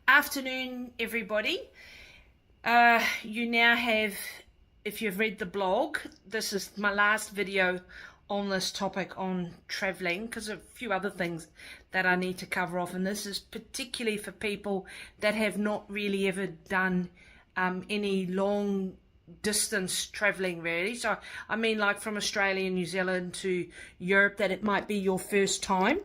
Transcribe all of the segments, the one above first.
Afternoon, everybody. You now have, if you've read the blog, this is my last video on this topic on traveling, because of a few other things that I need to cover off, and this is particularly for people that have not really ever done any long distance traveling really. So I mean, like from Australia and New Zealand to Europe, that it might be your first time.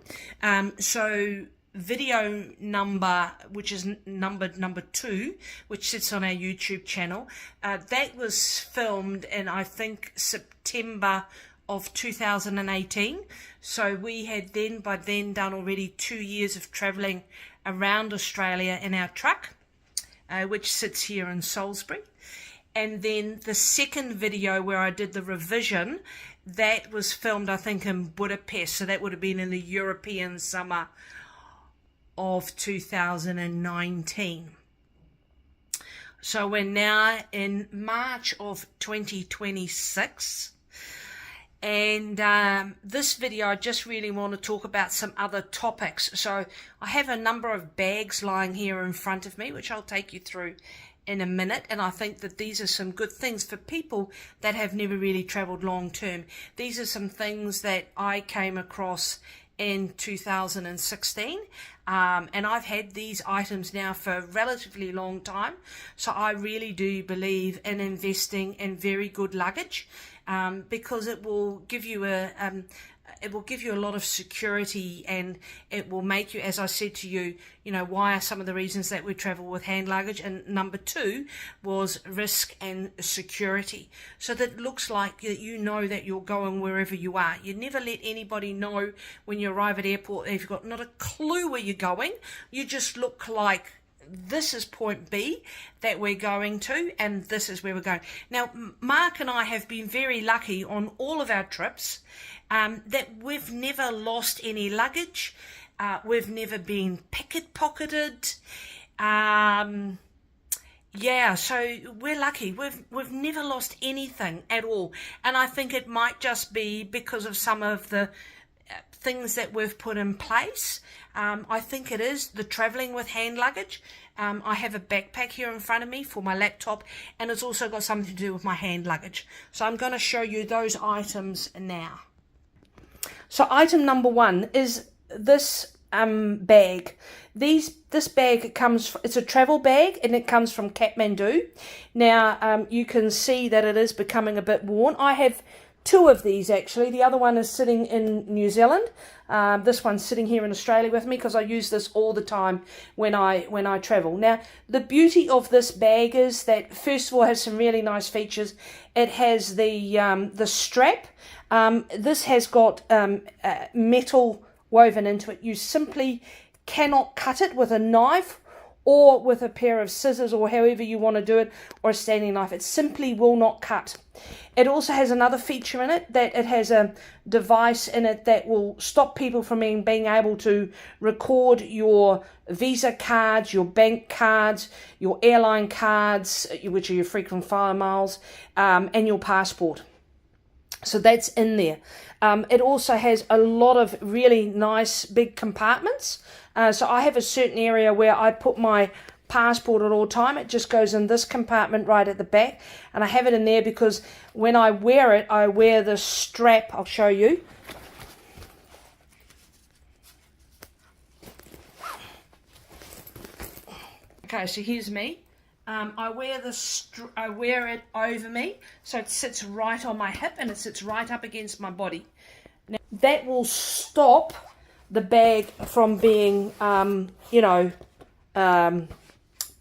So video number, which is number 2, which sits on our YouTube channel, that was filmed in, I think, September of 2018. So we had by then done already 2 years of traveling around Australia in our truck, which sits here in Salisbury. And then the second video where I did the revision, that was filmed, I think, in Budapest. So that would have been in the European summer of 2019. So we're now in March of 2026, and this video I just really want to talk about some other topics. So I have a number of bags lying here in front of me, which I'll take you through in a minute, and I think that these are some good things for people that have never really traveled long term. These are some things that I came across in 2016, and I've had these items now for a relatively long time, so I really do believe in investing in very good luggage, because it will give you a lot of security, and it will make you, as I said to you, why are some of the reasons that we travel with hand luggage? And number 2 was risk and security. So that it looks like you know that you're going wherever you are. You never let anybody know when you arrive at airport if you've got not a clue where you're going. You just look like, this is point B that we're going to, and this is where we're going. Now, Mark and I have been very lucky on all of our trips, that we've never lost any luggage. We've never been pickpocketed. Yeah, so we're lucky. We've never lost anything at all, and I think it might just be because of some of the things that we've put in place. I think it is the traveling with hand luggage. I have a backpack here in front of me for my laptop, and it's also got something to do with my hand luggage. So I'm going to show you those items now. So item number 1 is this bag. This bag it's a travel bag, and it comes from Kathmandu. Now you can see that it is becoming a bit worn. I have 2 of these actually. The other one is sitting in New Zealand. This one's sitting here in Australia with me because I use this all the time when I travel. Now, the beauty of this bag is that, first of all, it has some really nice features. It has the strap. This has got metal woven into it. You simply cannot cut it with a knife or with a pair of scissors, or however you want to do it, or a standing knife. It simply will not cut. It also has another feature in it, that it has a device in it that will stop people from being able to record your Visa cards, your bank cards, your airline cards, which are your frequent flyer miles, and your passport. So that's in there. It also has a lot of really nice big compartments. So I have a certain area where I put my passport at all time. It just goes in this compartment right at the back, and I have it in there because when I wear it, I wear the strap. I'll show you. Okay, so here's me. I wear it over me, so it sits right on my hip, and it sits right up against my body. Now, that will stop the bag from being,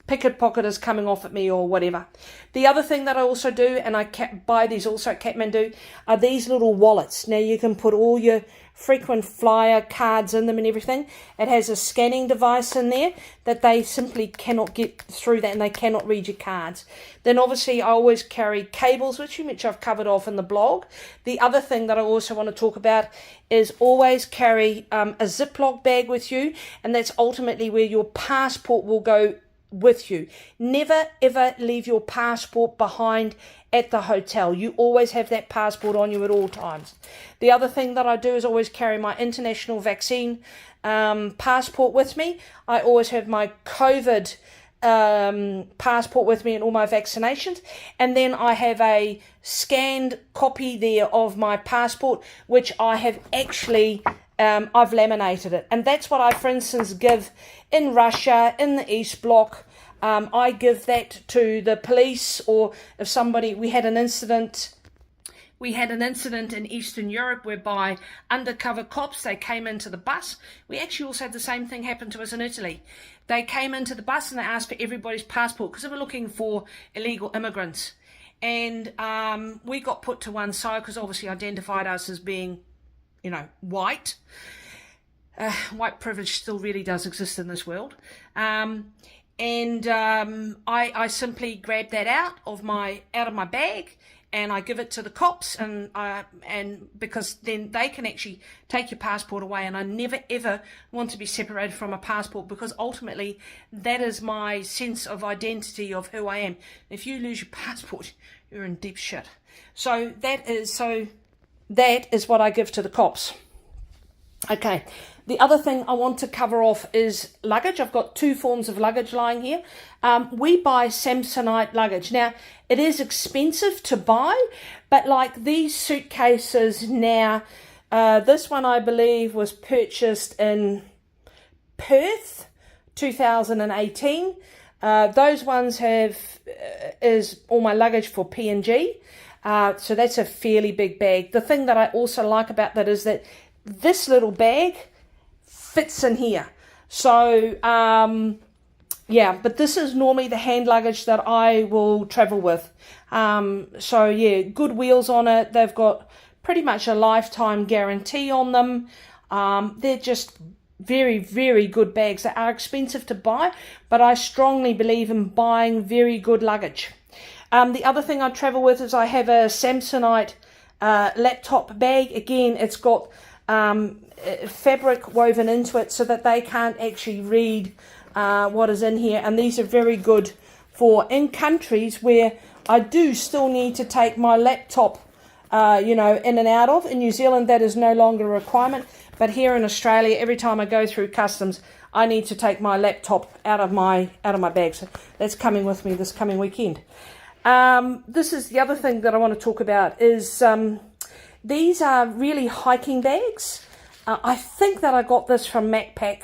pickpocketers coming off at me or whatever. The other thing that I also do, and I buy these also at Kathmandu, are these little wallets. Now you can put all your frequent flyer cards in them and everything. It has a scanning device in there that they simply cannot get through that, and they cannot read your cards. Then obviously I always carry cables with you, which I've covered off in the blog. The other thing that I also want to talk about is always carry a Ziploc bag with you, and that's ultimately where your passport will go with you. Never ever leave your passport behind at the hotel. You always have that passport on you at all times. The other thing that I do is always carry my international vaccine passport with me. I always have my COVID passport with me and all my vaccinations, and then I have a scanned copy there of my passport, which I have actually I've laminated it, and that's what I, for instance, give in Russia, in the East Bloc. I give that to the police, or if somebody, we had an incident in Eastern Europe whereby undercover cops, they came into the bus. We actually also had the same thing happen to us in Italy. They came into the bus and they asked for everybody's passport because they were looking for illegal immigrants. And we got put to one side because obviously identified us as being, white. White privilege still really does exist in this world. I simply grabbed that out of my bag, and I give it to the cops, and because then they can actually take your passport away, and I never ever want to be separated from a passport, because ultimately that is my sense of identity of who I am. If you lose your passport, you're in deep shit. So that is what I give to the cops. Okay. The other thing I want to cover off is luggage. I've got 2 forms of luggage lying here. We buy Samsonite luggage. Now, it is expensive to buy, but like these suitcases now, this one I believe was purchased in Perth, 2018. Those ones is all my luggage for PNG. So that's a fairly big bag. The thing that I also like about that is that this little bag fits in here. So but this is normally the hand luggage that I will travel with. Good wheels on it. They've got pretty much a lifetime guarantee on them. They're just very, very good bags. They are expensive to buy, but I strongly believe in buying very good luggage. The other thing I travel with is I have a Samsonite laptop bag. Again, it's got fabric woven into it so that they can't actually read what is in here, and these are very good for in countries where I do still need to take my laptop in and out of. In New Zealand that is no longer a requirement, but here in Australia, every time I go through customs, I need to take my laptop out of my bag. So that's coming with me this coming weekend. This is the other thing that I want to talk about is these are really hiking bags. I think that I got this from Macpac.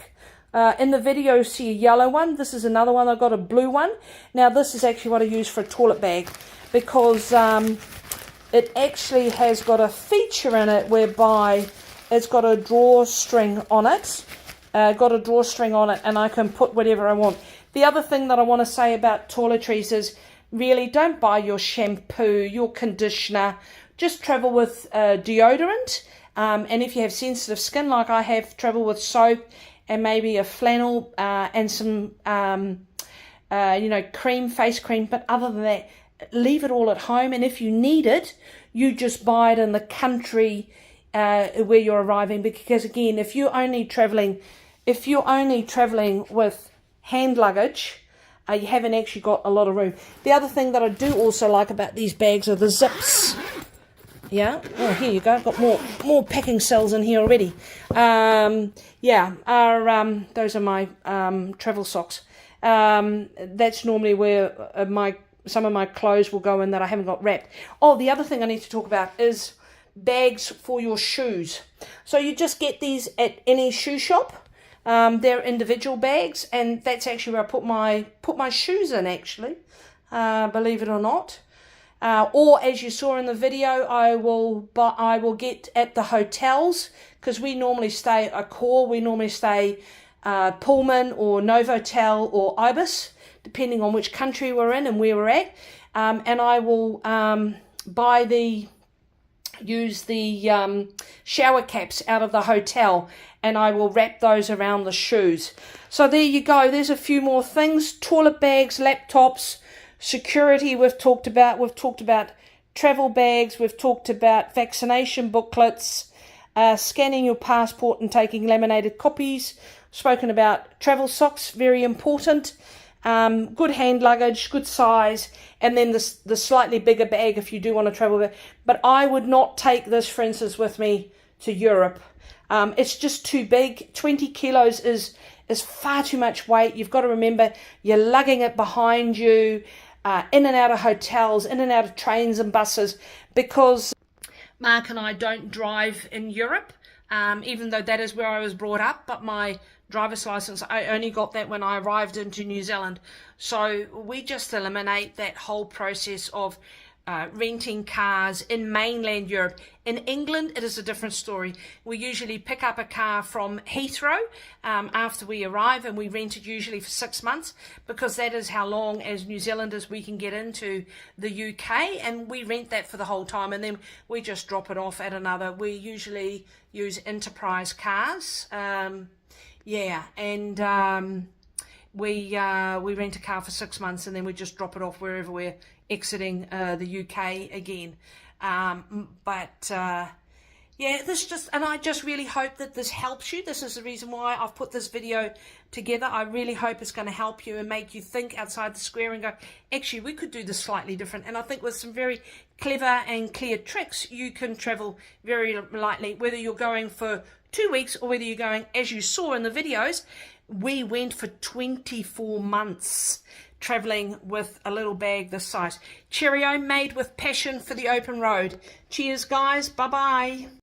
In the video, you see a yellow one. This is another one. I got a blue one. Now, this is actually what I use for a toilet bag, because it actually has got a feature in it whereby it's got a drawstring on it. And I can put whatever I want. The other thing that I want to say about toiletries is really don't buy your shampoo, your conditioner. Just travel with deodorant. And if you have sensitive skin like I have, travel with soap and maybe a flannel and some, face cream. But other than that, leave it all at home. And if you need it, you just buy it in the country where you're arriving. Because again, if you're only traveling with hand luggage, you haven't actually got a lot of room. The other thing that I do also like about these bags are the zips. Yeah. Oh, here you go. I've got more packing cells in here already. Those are my travel socks. That's normally where some of my clothes will go in that I haven't got wrapped. Oh, the other thing I need to talk about is bags for your shoes. So you just get these at any shoe shop. They're individual bags, and that's actually where I put my shoes in, actually, believe it or not. Or as you saw in the video, I will get at the hotels, because we normally stay Accor, we normally stay Pullman or Novotel or Ibis, depending on which country we're in and where we're at. And I will use the shower caps out of the hotel, and I will wrap those around the shoes. So there you go. There's a few more things. Toilet bags, laptops, security we've talked about. We've talked about travel bags. We've talked about vaccination booklets, scanning your passport and taking laminated copies. Spoken about travel socks, very important. Good hand luggage, good size, and then the slightly bigger bag if you do want to travel there. But I would not take this, for instance, with me to Europe. It's just too big. 20 kilos is far too much weight. You've got to remember you're lugging it behind you, in and out of hotels, in and out of trains and buses, because Mark and I don't drive in Europe, even though that is where I was brought up, but my driver's license, I only got that when I arrived into New Zealand. So we just eliminate that whole process of renting cars in mainland Europe. In England, it is a different story. We usually pick up a car from Heathrow after we arrive, and we rent it usually for 6 months, because that is how long as New Zealanders we can get into the UK, and we rent that for the whole time, and then we just drop it off at another. We usually use enterprise cars. Yeah, and we rent a car for 6 months, and then we just drop it off wherever we're exiting the UK again. Yeah, and I just really hope that this helps you. This is the reason why I've put this video together. I really hope it's going to help you and make you think outside the square and go, actually, we could do this slightly different. And I think with some very clever and clear tricks, you can travel very lightly, whether you're going for 2 weeks or whether you're going, as you saw in the videos, we went for 24 months traveling with a little bag this size. Cheerio, made with passion for the open road. Cheers, guys. Bye-bye.